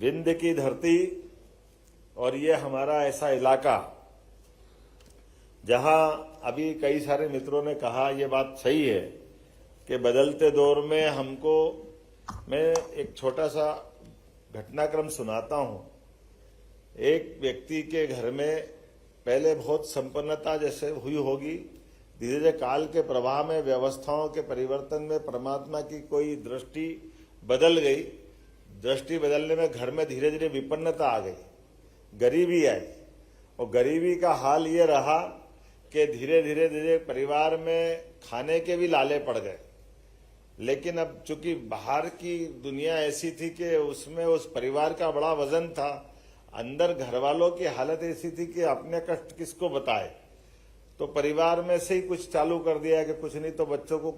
विंध्य की धरती और ये हमारा ऐसा इलाका जहां अभी कई सारे मित्रों ने कहा, ये बात सही है कि बदलते दौर में हमको, मैं एक छोटा सा घटनाक्रम सुनाता हूं। एक व्यक्ति के घर में पहले बहुत संपन्नता जैसे हुई होगी, धीरे धीरे काल के प्रवाह में, व्यवस्थाओं के परिवर्तन में परमात्मा की कोई दृष्टि बदल गई। दृष्टि बदलने में घर में धीरे धीरे विपन्नता आ गई, गरीबी आई, और गरीबी का हाल ये रहा कि धीरे धीरे धीरे परिवार में खाने के भी लाले पड़ गए। लेकिन अब चूंकि बाहर की दुनिया ऐसी थी कि उसमें उस परिवार का बड़ा वजन था, अंदर घर वालों की हालत ऐसी थी कि अपने कष्ट किसको बताए। तो परिवार में से ही कुछ चालू कर दिया कि कुछ नहीं तो बच्चों को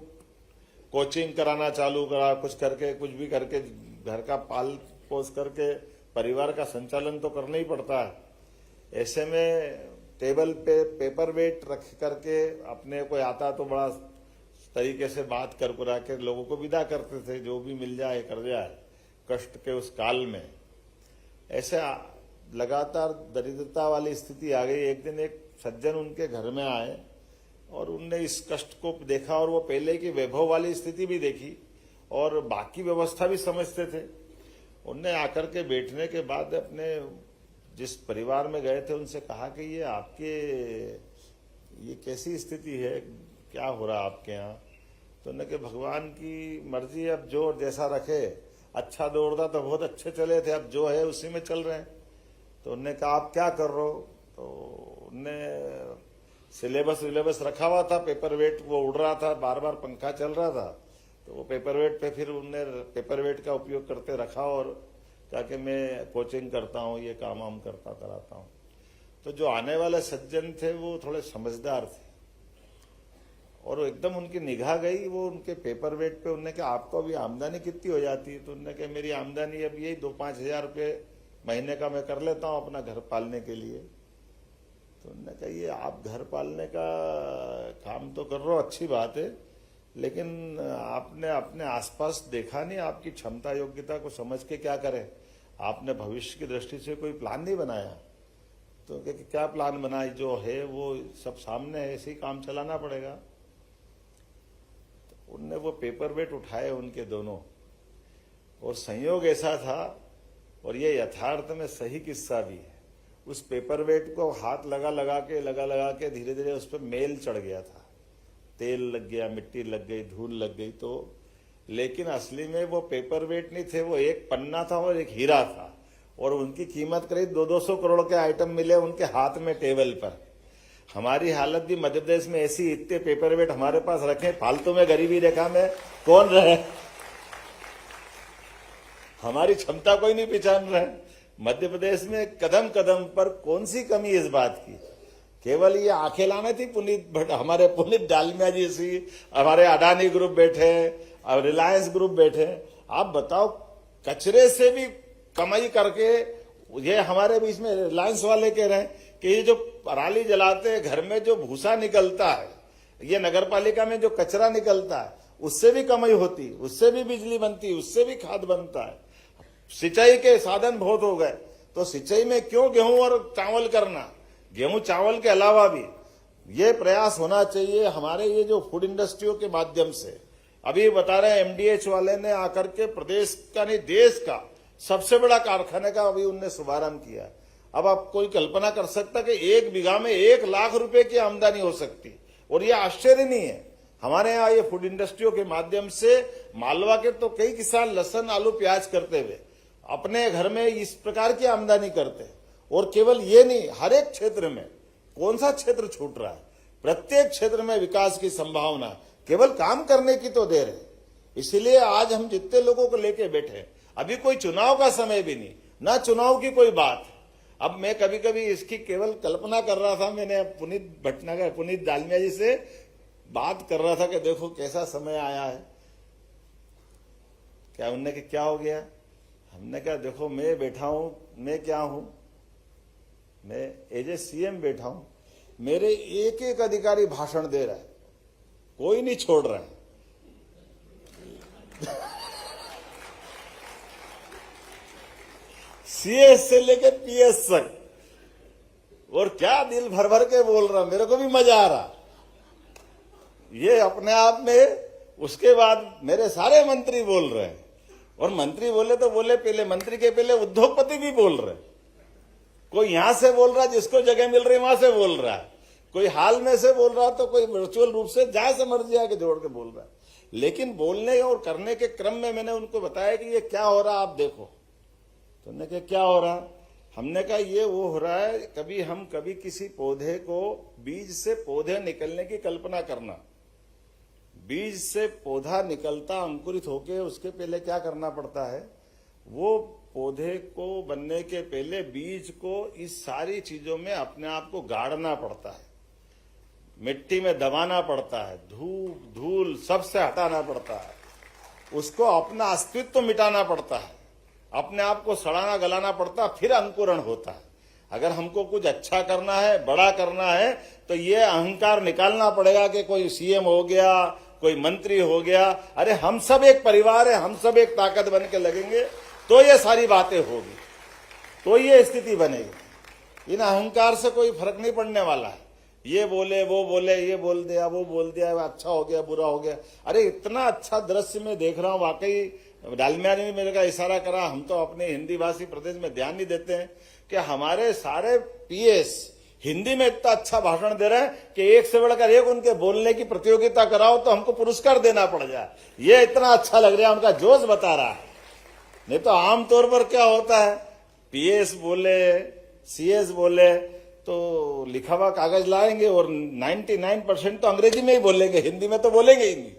कोचिंग कराना चालू करा, कुछ करके, कुछ भी करके घर का पाल पोस करके परिवार का संचालन तो करना ही पड़ता है। ऐसे में टेबल पे पेपर वेट रख करके अपने कोई आता तो बड़ा तरीके से बात कर कुरा के लोगों को विदा करते थे, जो भी मिल जाए कर जाए कष्ट के उस काल में। ऐसे लगातार दरिद्रता वाली स्थिति आ गई। एक दिन एक सज्जन उनके घर में आए और उनने इस कष्ट को देखा, और वो पहले की वैभव वाली स्थिति भी देखी और बाकी व्यवस्था भी समझते थे। उनने आकर के बैठने के बाद अपने जिस परिवार में गए थे उनसे कहा कि ये आपके, ये कैसी स्थिति है, क्या हो रहा आपके यहाँ? तो उन्होंने कहा भगवान की मर्जी, अब जो जैसा रखे। अच्छा दौड़ता तो बहुत अच्छे चले थे, अब जो है उसी में चल रहे हैं। तो उन्होंने कहा आप क्या कर रहे हो? तो उनने सिलेबस रखा हुआ था, पेपर वेट वो उड़ रहा था, बार बार पंखा चल रहा था, तो वो पेपर वेट पे फिर उनने पेपर वेट का उपयोग करते रखा और कहा कि मैं कोचिंग करता हूँ, ये काम वाम करता कराता हूँ। तो जो आने वाले सज्जन थे वो थोड़े समझदार थे और एकदम उनकी निगाह गई वो उनके पेपर वेट पे। उन्होंने कहा आपको अभी आमदनी कितनी हो जाती है? तो उन्होंने कहा मेरी आमदनी अब यही 2-5 हजार रुपये महीने का मैं कर लेता हूँ अपना घर पालने के लिए। तो उन्होंने कहा ये आप घर पालने का काम तो कर रहे हो, अच्छी बात है, लेकिन आपने अपने आसपास देखा नहीं, आपकी क्षमता योग्यता को समझ के क्या करें? आपने भविष्य की दृष्टि से कोई प्लान नहीं बनाया? तो क्या प्लान बनाई? जो है वो सब सामने है, ऐसे ही काम चलाना पड़ेगा। तो उनने वो पेपर वेट उठाए उनके दोनों, और संयोग ऐसा था, और ये यथार्थ में सही किस्सा भी है, उस पेपर वेट को हाथ लगा के धीरे धीरे उस पर मेल चढ़ गया था, तेल लग गया, मिट्टी लग गई, धूल लग गई। तो लेकिन असली में वो पेपर वेट नहीं थे, वो एक पन्ना था और एक हीरा था, और उनकी कीमत करीब 200-200 करोड़ के आइटम मिले उनके हाथ में टेबल पर। हमारी हालत भी मध्य प्रदेश में ऐसी, इतने पेपर वेट हमारे पास रखे, फालतू में गरीबी रेखा में कौन रहे? हमारी क्षमता कोई नहीं पहचान रहे। मध्य प्रदेश में कदम कदम पर कौन सी कमी इस बात की? केवल ये आंखें लाने थी हमारे पुनीत डालमिया जी सी, हमारे अडानी ग्रुप बैठे और रिलायंस ग्रुप बैठे। आप बताओ, कचरे से भी कमाई करके, ये हमारे बीच में रिलायंस वाले कह रहे हैं कि ये जो पराली जलाते हैं, घर में जो भूसा निकलता है, ये नगर पालिका में जो कचरा निकलता है, उससे भी कमाई होती, उससे भी बिजली बनती, उससे भी खाद बनता है। सिंचाई के साधन बहुत हो गए, तो सिंचाई में क्यों गेहूं और चावल करना? गेहूं चावल के अलावा भी ये प्रयास होना चाहिए हमारे ये जो फूड इंडस्ट्रियों के माध्यम से। अभी बता रहे हैं एमडीएच वाले ने आकर के प्रदेश का नहीं देश का सबसे बड़ा कारखाने का अभी उनने शुभारंभ किया। अब आप कोई कल्पना कर सकता कि 1 बीघा में 1 लाख रुपए की आमदनी हो सकती, और ये आश्चर्य नहीं है। हमारे यहाँ ये फूड इंडस्ट्रियों के माध्यम से मालवा के तो कई किसान लहसुन आलू प्याज करते हुए अपने घर में इस प्रकार की आमदनी करते हैं। और केवल ये नहीं, हर एक क्षेत्र में, कौन सा क्षेत्र छूट रहा है? प्रत्येक क्षेत्र में विकास की संभावना, केवल काम करने की तो देर है। इसलिए आज हम जितने लोगों को लेके बैठे, अभी कोई चुनाव का समय भी नहीं, ना चुनाव की कोई बात। अब मैं कभी कभी इसकी केवल कल्पना कर रहा था, मैंने पुनीत डालमिया जी से बात कर रहा था कि देखो कैसा समय आया है। क्या उनने कि क्या हो गया? हमने कहा देखो मैं बैठा हूं, मैं क्या हूं, मैं एज ए सीएम बैठा हूं, मेरे एक एक अधिकारी भाषण दे रहा है, कोई नहीं छोड़ रहा है। सीएस से लेके पीएस तक, और क्या दिल भर भर के बोल रहा, मेरे को भी मजा आ रहा ये अपने आप में। उसके बाद मेरे सारे मंत्री बोल रहे हैं, और मंत्री बोले तो बोले, पहले मंत्री के पहले उद्योगपति भी बोल रहे। कोई यहां से बोल रहा, जिसको जगह मिल रही वहां से बोल रहा है, कोई हाल में से बोल रहा, तो कोई वर्चुअल रूप से जहां से मर्जी आके जोड़ के बोल रहा है। लेकिन बोलने और करने के क्रम में मैंने उनको बताया कि ये क्या हो रहा, आप देखो। तो उन्होंने कहा क्या हो रहा? हमने कहा ये वो हो रहा है, कभी किसी पौधे को, बीज से पौधे निकलने की कल्पना करना। बीज से पौधा निकलता, अंकुरित होके उसके पहले क्या करना पड़ता है, वो पौधे को बनने के पहले बीज को इस सारी चीजों में अपने आप को गाड़ना पड़ता है, मिट्टी में दबाना पड़ता है, धूप धूल सबसे हटाना पड़ता है, उसको अपना अस्तित्व मिटाना पड़ता है, अपने आप को सड़ाना गलाना पड़ता है, फिर अंकुरण होता है। अगर हमको कुछ अच्छा करना है, बड़ा करना है, तो ये अहंकार निकालना पड़ेगा कि कोई सीएम हो गया, कोई मंत्री हो गया। अरे हम सब एक परिवार है, हम सब एक ताकत बन के लगेंगे तो ये सारी बातें होगी, तो ये स्थिति बनेगी। इन अहंकार से कोई फर्क नहीं पड़ने वाला है। ये बोले, वो बोले, ये बोल दिया, वो बोल दिया, अच्छा हो गया, बुरा हो गया। अरे इतना अच्छा दृश्य में देख रहा हूं, वाकई डालमिया ने भी मेरे का इशारा करा। हम तो अपने हिंदी भाषी प्रदेश में ध्यान नहीं देते हैं कि हमारे सारे पीएस हिंदी में इतना अच्छा भाषण दे रहे हैं कि एक से बढ़कर एक उनके बोलने की प्रतियोगिता कराओ तो हमको पुरस्कार देना पड़ जाए। ये इतना अच्छा लग रहा है, उनका जोश बता रहा है। नहीं तो आमतौर पर क्या होता है, पीएस बोले, सीएस बोले तो लिखा हुआ कागज लाएंगे और 99% तो अंग्रेजी में ही बोलेंगे, हिंदी में तो बोलेंगे ही नहीं।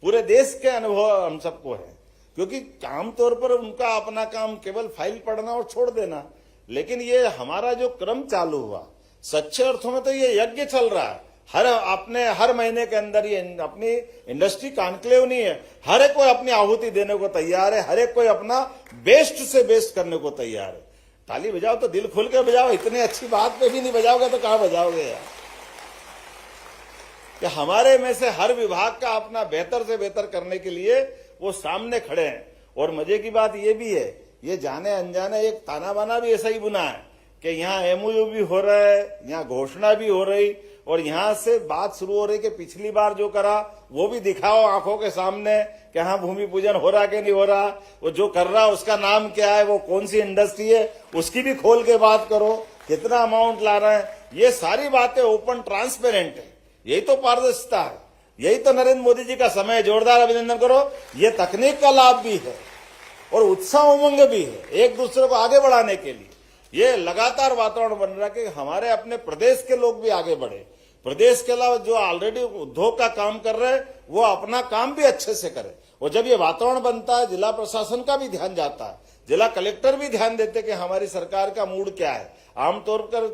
पूरे देश के अनुभव हम सबको है, क्योंकि आमतौर पर उनका अपना काम केवल फाइल पढ़ना और छोड़ देना। लेकिन ये हमारा जो क्रम चालू हुआ, सच्चे अर्थों में तो ये यज्ञ चल रहा है। हर महीने के अंदर ये अपनी इंडस्ट्री कॉन्क्लेव नहीं है, हर एक कोई अपनी आहुति देने को तैयार है, हर एक कोई अपना बेस्ट से बेस्ट करने को तैयार है। ताली बजाओ तो दिल खोल के बजाओ, इतनी अच्छी बात पे भी नहीं बजाओगे तो कहां बजाओगे यार। कि हमारे में से हर विभाग का अपना बेहतर से बेहतर करने के लिए वो सामने खड़े हैं। और मजे की बात ये भी है, ये जाने अनजाने एक ताना बाना भी ऐसा ही बुना है कि यहाँ एमओयू भी हो रहा है, यहाँ घोषणा भी हो रही, और यहां से बात शुरू हो रही कि पिछली बार जो करा वो भी दिखाओ आंखों के सामने कि हाँ भूमि पूजन हो रहा कि नहीं हो रहा, वो जो कर रहा उसका नाम क्या है, वो कौन सी इंडस्ट्री है, उसकी भी खोल के बात करो, कितना अमाउंट ला रहे हैं। ये सारी बातें ओपन ट्रांसपेरेंट है, यही तो पारदर्शिता है, यही तो नरेंद्र मोदी जी का समय है। जोरदार अभिनंदन करो। ये तकनीक का लाभ भी है और उत्साह उमंग भी है एक दूसरे को आगे बढ़ाने के लिए। ये लगातार वातावरण बन रहा है कि हमारे अपने प्रदेश के लोग भी आगे बढ़े, प्रदेश के अलावा जो ऑलरेडी उद्योग का काम कर रहे हैं वो अपना काम भी अच्छे से करे। और जब ये वातावरण बनता है, जिला प्रशासन का भी ध्यान जाता है, जिला कलेक्टर भी ध्यान देते कि हमारी सरकार का मूड क्या है। आमतौर पर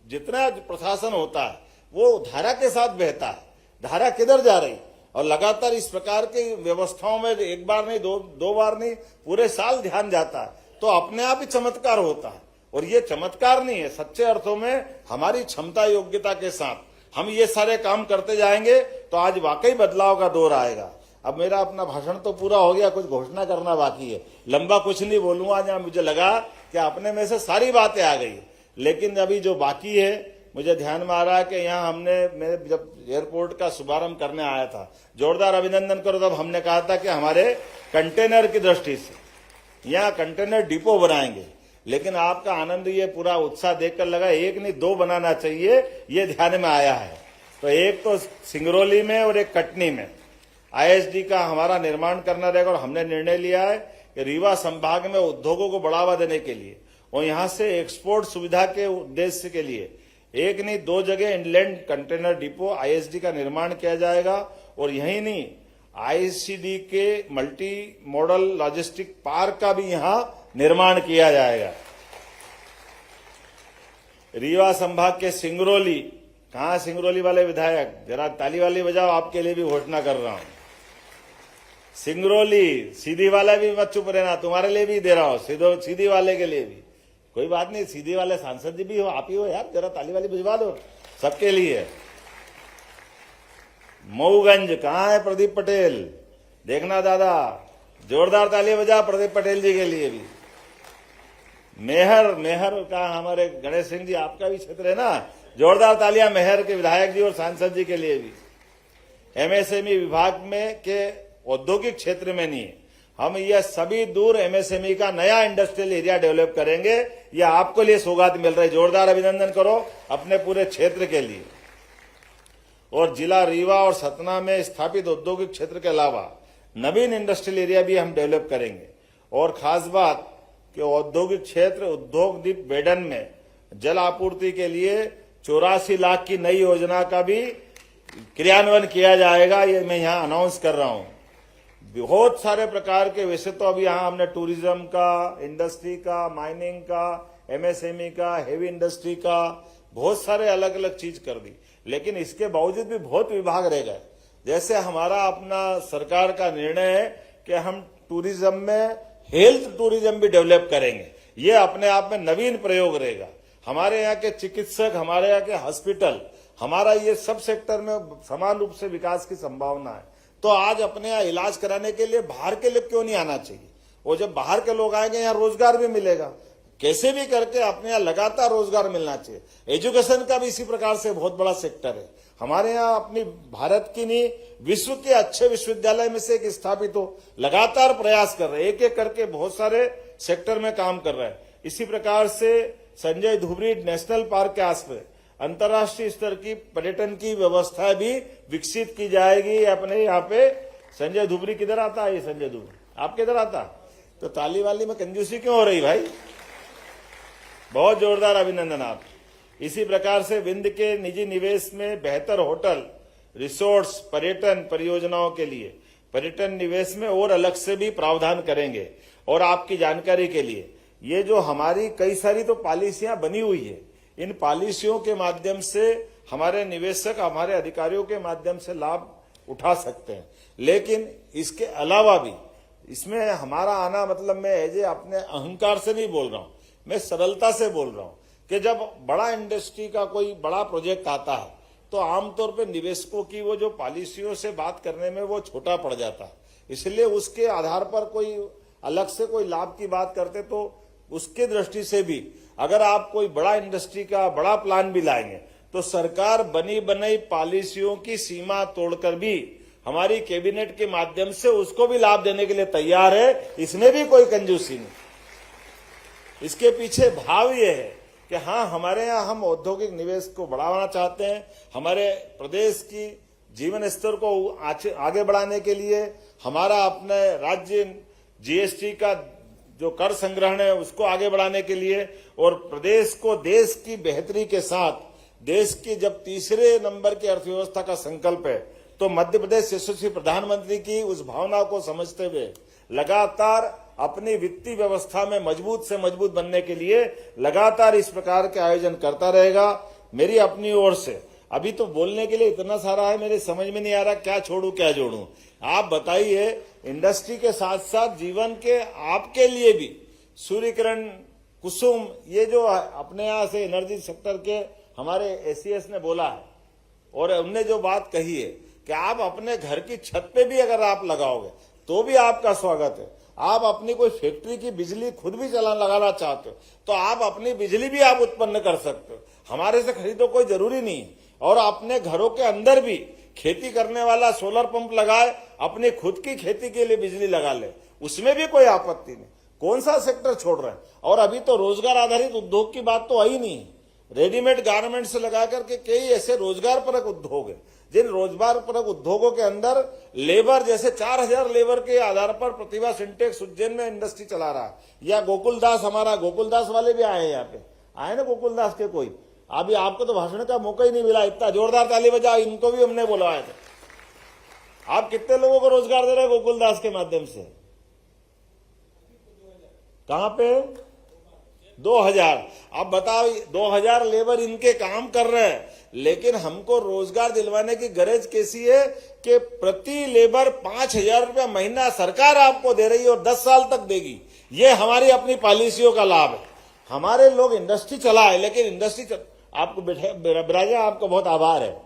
जितना प्रशासन होता है वो धारा के साथ बहता है, धारा किधर जा रही, और लगातार इस प्रकार की व्यवस्थाओं में एक बार नहीं, दो बार नहीं, पूरे साल ध्यान जाता है, तो अपने आप ही चमत्कार होता है। और ये चमत्कार नहीं है, सच्चे अर्थों में हमारी क्षमता योग्यता के साथ हम ये सारे काम करते जाएंगे तो आज वाकई बदलाव का दौर आएगा। अब मेरा अपना भाषण तो पूरा हो गया, कुछ घोषणा करना बाकी है। लंबा कुछ नहीं बोलूंगा, जहां मुझे लगा कि अपने में से सारी बातें आ गई, लेकिन अभी जो बाकी है मुझे ध्यान में आ रहा है कि यहाँ मैं जब एयरपोर्ट का शुभारंभ करने आया था, जोरदार अभिनंदन करो, तब हमने कहा था कि हमारे कंटेनर की दृष्टि से यहाँ कंटेनर डिपो बनाएंगे। लेकिन आपका आनंद, ये पूरा उत्साह देखकर लगा एक नहीं दो बनाना चाहिए, ये ध्यान में आया है। तो एक तो सिंगरौली में और एक कटनी में आईएसडी का हमारा निर्माण करना रहेगा। और हमने निर्णय लिया है कि रीवा संभाग में उद्योगों को बढ़ावा देने के लिए और यहाँ से एक्सपोर्ट सुविधा के उद्देश्य के लिए एक नहीं दो जगह इनलैंड कंटेनर डिपो आईएसडी का निर्माण किया जाएगा। और यही नहीं, आईसीडी के मल्टी मॉडल लॉजिस्टिक पार्क का भी यहाँ निर्माण किया जाएगा। रीवा संभाग के सिंगरौली, कहां सिंगरौली वाले विधायक, जरा ताली वाली बजाओ, आपके लिए भी घोषणा कर रहा हूं। सिंगरौली सीधी वाला भी मत चुप रहना, तुम्हारे लिए भी दे रहा हूं, सीधी वाले के लिए भी। कोई बात नहीं, सीधी वाले सांसद जी भी हो, आप ही हो यार, जरा ताली वाली बजवा दो, सबके लिए। मऊगंज, कहां है प्रदीप पटेल, देखना दादा, जोरदार ताली बजा प्रदीप पटेल जी के लिए भी। मेहर का हमारे गणेश सिंह जी, आपका भी क्षेत्र है ना, जोरदार तालियां मेहर के विधायक जी और सांसद जी के लिए भी। एमएसएमई विभाग में के औद्योगिक क्षेत्र में नहीं है, हम यह सभी दूर एमएसएमई का नया इंडस्ट्रियल एरिया डेवलप करेंगे। यह आपको लिए सौगात मिल रही है, जोरदार अभिनंदन करो अपने पूरे क्षेत्र के लिए। और जिला रीवा और सतना में स्थापित औद्योगिक क्षेत्र के अलावा नवीन इंडस्ट्रियल एरिया भी हम डेवलप करेंगे। और खास बात कि औद्योगिक क्षेत्र उद्योग द्वीप बेडन में जल आपूर्ति के लिए 84 लाख की नई योजना का भी क्रियान्वयन किया जाएगा, ये मैं यहां अनाउंस कर रहा हूं। बहुत सारे प्रकार के, वैसे तो अभी यहां हमने टूरिज्म का, इंडस्ट्री का, माइनिंग का, एमएसएमई का, हेवी इंडस्ट्री का, बहुत सारे अलग अलग चीज कर दी, लेकिन इसके बावजूद भी बहुत विभाग रह गए। जैसे हमारा अपना सरकार का निर्णय है कि हम टूरिज्म में हेल्थ टूरिज्म भी डेवलप करेंगे, ये अपने आप में नवीन प्रयोग रहेगा। हमारे यहाँ के चिकित्सक, हमारे यहाँ के हॉस्पिटल, हमारा ये सब सेक्टर में समान रूप से विकास की संभावना है। तो आज अपने यहाँ इलाज कराने के लिए बाहर के लोग क्यों नहीं आना चाहिए? और जब बाहर के लोग आएंगे यहाँ रोजगार भी मिलेगा, कैसे भी करके अपने यहाँ लगातार रोजगार मिलना चाहिए। एजुकेशन का भी इसी प्रकार से बहुत बड़ा सेक्टर है। हमारे यहाँ अपनी भारत की नहीं, विश्व के अच्छे विश्वविद्यालय में से एक स्थापित हो, लगातार प्रयास कर रहे हैं, एक एक करके बहुत सारे सेक्टर में काम कर रहे हैं। इसी प्रकार से संजय धुबरी नेशनल पार्क के आसपास अंतर्राष्ट्रीय स्तर की पर्यटन की व्यवस्था भी विकसित की जाएगी। अपने यहाँ पे संजय धुबरी किधर आता है? ये संजय धुबरी आप किधर आता? तो ताली वाली में कंजूसी क्यों हो रही भाई? बहुत जोरदार अभिनंदन आप। इसी प्रकार से विंध्य के निजी निवेश में बेहतर होटल, रिसोर्ट्स, पर्यटन परियोजनाओं के लिए पर्यटन निवेश में और अलग से भी प्रावधान करेंगे। और आपकी जानकारी के लिए, ये जो हमारी कई सारी तो पॉलिसियां बनी हुई है, इन पॉलिसियों के माध्यम से हमारे निवेशक, हमारे अधिकारियों के माध्यम से लाभ उठा सकते हैं। लेकिन इसके अलावा भी इसमें हमारा आना, मतलब मैं एजे अपने अहंकार से नहीं बोल रहा हूं, मैं सरलता से बोल रहा हूं कि जब बड़ा इंडस्ट्री का कोई बड़ा प्रोजेक्ट आता है तो आमतौर पे निवेशकों की वो जो पॉलिसियों से बात करने में वो छोटा पड़ जाता है। इसलिए उसके आधार पर कोई अलग से कोई लाभ की बात करते तो उसके दृष्टि से भी अगर आप कोई बड़ा इंडस्ट्री का बड़ा प्लान भी लाएंगे तो सरकार बनी बनाई पॉलिसियों की सीमा तोड़कर भी हमारी कैबिनेट के माध्यम से उसको भी लाभ देने के लिए तैयार है। इसमें भी कोई कंजूसी नहीं। इसके पीछे भाव ये है कि हाँ, हमारे यहाँ हम औद्योगिक निवेश को बढ़ाना चाहते हैं। हमारे प्रदेश की जीवन स्तर को आगे बढ़ाने के लिए, हमारा अपने राज्य जीएसटी का जो कर संग्रहण है उसको आगे बढ़ाने के लिए, और प्रदेश को देश की बेहतरी के साथ, देश की जब तीसरे नंबर की अर्थव्यवस्था का संकल्प है तो मध्य प्रदेश यशस्वी प्रधानमंत्री की उस भावना को समझते हुए लगातार अपनी वित्तीय व्यवस्था में मजबूत से मजबूत बनने के लिए लगातार इस प्रकार के आयोजन करता रहेगा। मेरी अपनी ओर से अभी तो बोलने के लिए इतना सारा है, मेरे समझ में नहीं आ रहा क्या छोड़ू क्या जोड़ू। आप बताइए, इंडस्ट्री के साथ साथ जीवन के आपके लिए भी सूर्य किरण, कुसुम, ये जो अपने यहाँ से एनर्जी सेक्टर के हमारे एसीएस ने बोला है और उनने जो बात कही है कि आप अपने घर की छत पे भी अगर आप लगाओगे तो भी आपका स्वागत है। आप अपनी कोई फैक्ट्री की बिजली खुद भी लगाना चाहते हो तो आप अपनी बिजली भी आप उत्पन्न कर सकते हो, हमारे से खरीदो कोई जरूरी नहीं है। और अपने घरों के अंदर भी खेती करने वाला सोलर पंप लगाए, अपनी खुद की खेती के लिए बिजली लगा ले, उसमें भी कोई आपत्ति नहीं। कौन सा सेक्टर छोड़ रहे हैं? और अभी तो रोजगार आधारित उद्योग की बात तो आई नहीं। रेडीमेड गारमेंट से लगा करके कई ऐसे रोजगार परक उद्योग है जिन रोजगार परक उद्योगों के अंदर लेबर, जैसे 4000 लेबर के आधार पर प्रतिभा सिंटेक्स उज्जैन में इंडस्ट्री चला रहा है, या गोकुलदास, हमारा गोकुलदास वाले भी आए हैं यहाँ पे, आए ना गोकुलदास के कोई। अभी आपको तो भाषण का मौका ही नहीं मिला, इतना जोरदार ताली बजा, इनको भी हमने बुलवाया था। आप कितने लोगों को रोजगार दे रहे हैं गोकुलदास के माध्यम से? कहां पे? 2000। अब बताओ, 2000 लेबर इनके काम कर रहे हैं, लेकिन हमको रोजगार दिलवाने की गरज कैसी है कि प्रति लेबर 5000 रुपया महीना सरकार आपको दे रही है और 10 साल तक देगी। ये हमारी अपनी पॉलिसियों का लाभ है। हमारे लोग इंडस्ट्री चलाए, लेकिन इंडस्ट्री आपको बिराजा, आपको बहुत आभार है।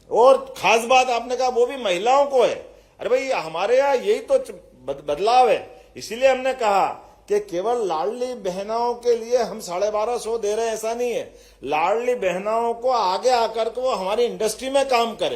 और खास बात आपने कहा वो भी महिलाओं को है। अरे भाई, हमारे यहाँ यही तो बदलाव है। इसीलिए हमने कहा कि केवल लाडली बहनों के लिए हम 1250 दे रहे हैं, ऐसा नहीं है। लाडली बहनों को आगे आकर के वो हमारी इंडस्ट्री में काम करे,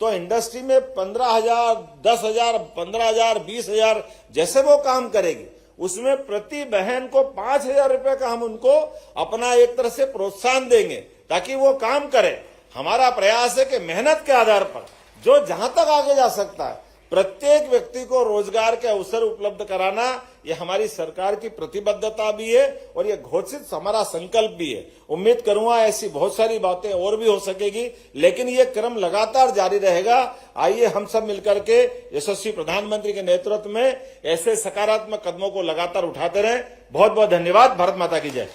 तो इंडस्ट्री में 15,000, 10,000, 15,000, 20,000 जैसे वो काम करेगी, उसमें प्रति बहन को 5,000 रुपए का हम उनको अपना एक तरह से प्रोत्साहन देंगे ताकि वो काम करे। हमारा प्रयास है कि मेहनत के आधार पर जो जहां तक आगे जा सकता है, प्रत्येक व्यक्ति को रोजगार के अवसर उपलब्ध कराना, ये हमारी सरकार की प्रतिबद्धता भी है और ये घोषित हमारा संकल्प भी है। उम्मीद करूंगा ऐसी बहुत सारी बातें और भी हो सकेगी, लेकिन ये क्रम लगातार जारी रहेगा। आइए हम सब मिलकर के यशस्वी प्रधानमंत्री के नेतृत्व में ऐसे सकारात्मक कदमों को लगातार उठाते रहें। बहुत बहुत धन्यवाद। भारत माता की जय।